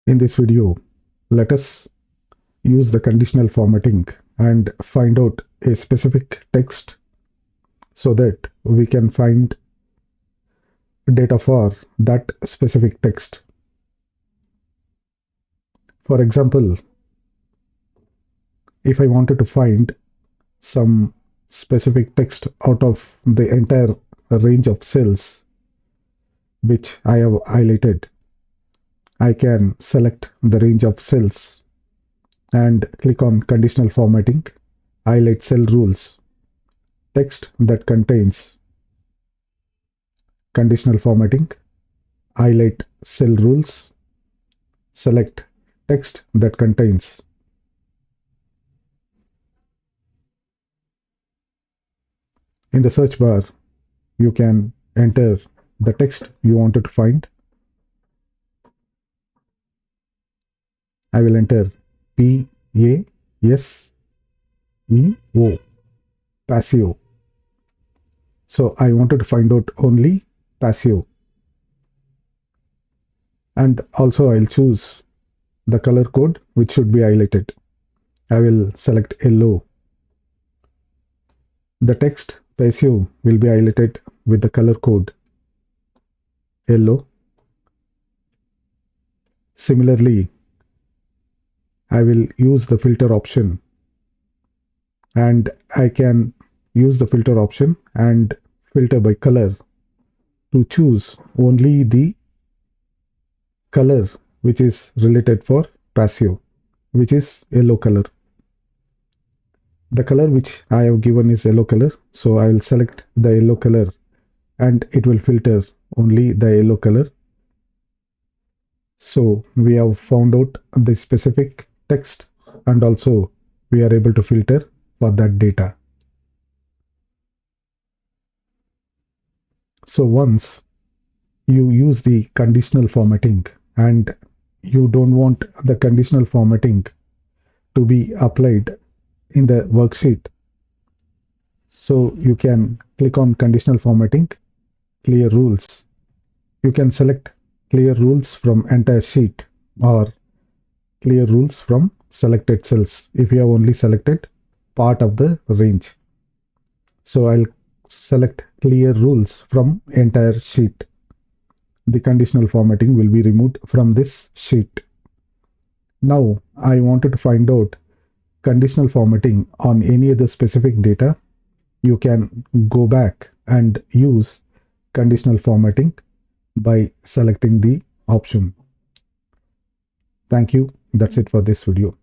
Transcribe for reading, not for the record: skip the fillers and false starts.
In this video, let us use the conditional formatting and find out a specific text so that we can find data for that specific text. For example, if I wanted to find some specific text out of the entire range of cells which I have highlighted, I can select the range of cells and click on conditional formatting, highlight cell rules, text that contains, conditional formatting, highlight cell rules, select text that contains. In the search bar, you can enter the text you wanted to find. I will enter PASEO, PASEO. So I wanted to find out only PASEO. And also I'll choose the color code which should be highlighted. I will select yellow. The text PASEO will be highlighted with the color code yellow. Similarly, I will use the filter option, and I can use the filter option and filter by color to choose only the color which is related for PASEO, which is yellow color. The color which I have given is yellow color, so I will select the yellow color and it will filter only the yellow color. So we have found out the specific text and also we are able to filter for that data. So once you use the conditional formatting and you don't want the conditional formatting to be applied in the worksheet, so you can click on conditional formatting, clear rules. You can select clear rules from entire sheet or clear rules from selected cells if you have only selected part of the range. So I'll select clear rules from entire sheet. The conditional formatting will be removed from this sheet. Now I wanted to find out conditional formatting on any other specific data. You can go back and use conditional formatting by selecting the option. Thank you. That's it for this video.